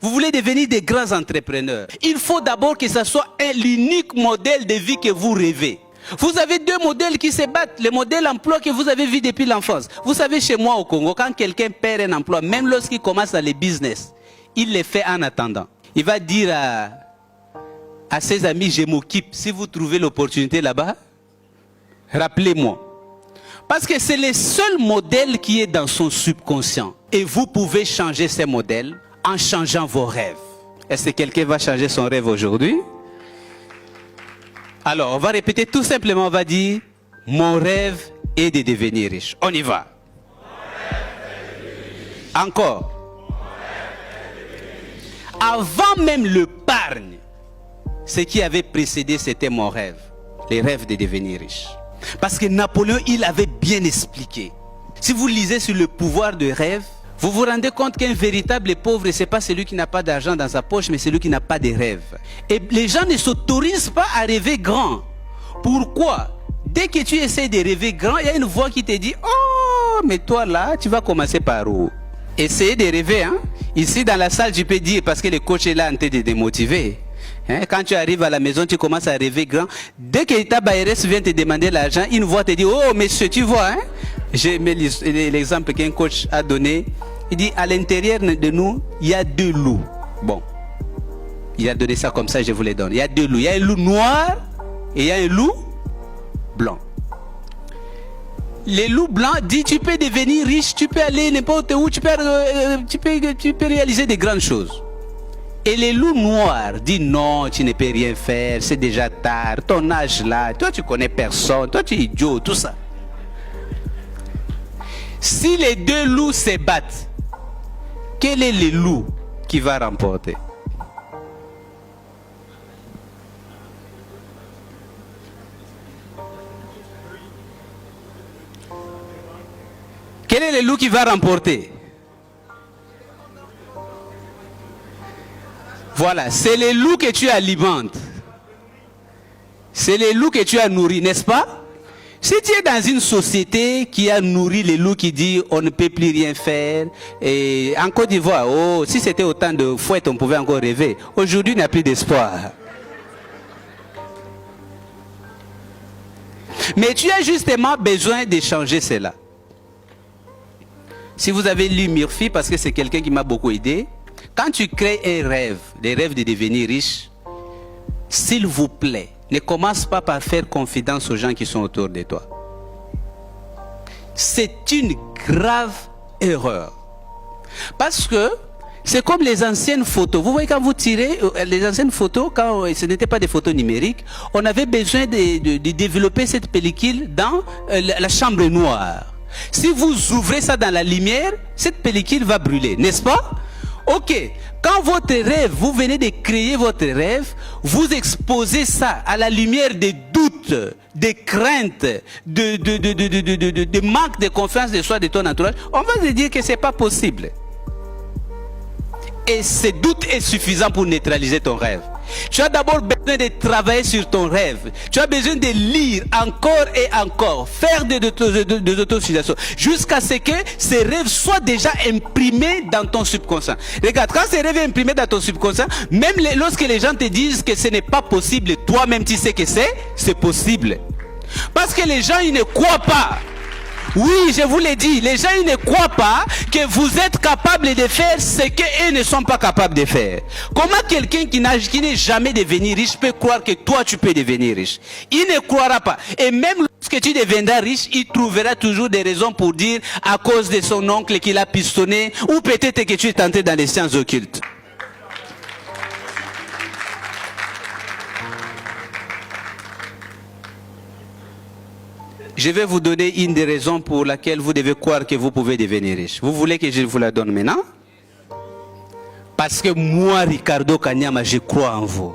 Vous voulez devenir des grands entrepreneurs. Il faut d'abord que ce soit l'unique modèle de vie que vous rêvez. Vous avez deux modèles qui se battent. Le modèle emploi que vous avez vu depuis l'enfance. Vous savez, chez moi au Congo, quand quelqu'un perd un emploi, même lorsqu'il commence dans les business, il le fait en attendant. Il va dire à ses amis, je m'occupe. Si vous trouvez l'opportunité là-bas, rappelez-moi. Parce que c'est le seul modèle qui est dans son subconscient. Et vous pouvez changer ces modèles en changeant vos rêves. Est-ce que quelqu'un va changer son rêve aujourd'hui? Alors, on va répéter tout simplement, on va dire, mon rêve est de devenir riche. On y va. Encore. Avant même l'épargne, ce qui avait précédé, c'était mon rêve. Les rêves de devenir riche. Parce que Napoléon, il avait bien expliqué. Si vous lisez sur le pouvoir de rêve, vous vous rendez compte qu'un véritable pauvre, ce n'est pas celui qui n'a pas d'argent dans sa poche, mais celui qui n'a pas de rêve. Et les gens ne s'autorisent pas à rêver grand. Pourquoi? Dès que tu essaies de rêver grand, il y a une voix qui te dit « Oh, mais toi là, tu vas commencer par où ?» Essayez de rêver. Hein? Ici dans la salle, tu peux dire, parce que le coach est là en train de te démotiver. Hein? Quand tu arrives à la maison, tu commences à rêver grand. Dès que ta BRS vient te demander l'argent, une voix te dit « Oh, monsieur, tu vois hein? » J'ai mis l'exemple qu'un coach a donné. Il dit, à l'intérieur de nous, il y a deux loups. Bon, il a donné ça comme ça, je vous les donne. Il y a deux loups. Il y a un loup noir et il y a un loup blanc. Le loup blanc dit, tu peux devenir riche, tu peux aller n'importe où, tu peux réaliser de grandes choses. Et le loup noir dit, non, tu ne peux rien faire, c'est déjà tard, ton âge là, toi tu connais personne, toi tu es idiot, tout ça. Si les deux loups se battent, quel est le loup qui va remporter? Quel est le loup qui va remporter? Voilà, c'est le loup que tu alimentes. C'est le loup que tu as nourri, n'est-ce pas? Si tu es dans une société qui a nourri les loups qui dit on ne peut plus rien faire, et en Côte d'Ivoire, oh, si c'était autant de fouettes, on pouvait encore rêver. Aujourd'hui, il n'y a plus d'espoir. Mais tu as justement besoin de changer cela. Si vous avez lu Murphy, parce que c'est quelqu'un qui m'a beaucoup aidé, quand tu crées un rêve, des rêves de devenir riche, s'il vous plaît, ne commence pas par faire confidence aux gens qui sont autour de toi. C'est une grave erreur. Parce que c'est comme les anciennes photos. Vous voyez quand vous tirez les anciennes photos, quand ce n'était pas des photos numériques, on avait besoin de développer cette pellicule dans la chambre noire. Si vous ouvrez ça dans la lumière, cette pellicule va brûler, n'est-ce pas? Ok, quand votre rêve, vous venez de créer votre rêve, vous exposez ça à la lumière des doutes, des craintes, de manque de confiance de soi, de ton entourage, on va se dire que ce n'est pas possible. Et ce doute est suffisant pour neutraliser ton rêve. Tu as d'abord besoin de travailler sur ton rêve. Tu as besoin de lire encore et encore, faire des autosuggestions, jusqu'à ce que ces rêves soient déjà imprimés dans ton subconscient. Regarde, quand ces rêves sont imprimés dans ton subconscient, même lorsque les gens te disent que ce n'est pas possible, toi-même tu sais que c'est possible. Parce que les gens, ils ne croient pas. Oui, je vous l'ai dit, les gens ils ne croient pas que vous êtes capable de faire ce qu'eux ne sont pas capables de faire. Comment quelqu'un qui n'est jamais devenu riche peut croire que toi tu peux devenir riche? Il ne croira pas. Et même lorsque tu deviendras riche, il trouvera toujours des raisons pour dire à cause de son oncle qui l'a pistonné, ou peut-être que tu es tenté dans les sciences occultes. Je vais vous donner une des raisons pour laquelle vous devez croire que vous pouvez devenir riche. Vous voulez que je vous la donne maintenant? Parce que moi, Ricardo Kanyama, je crois en vous.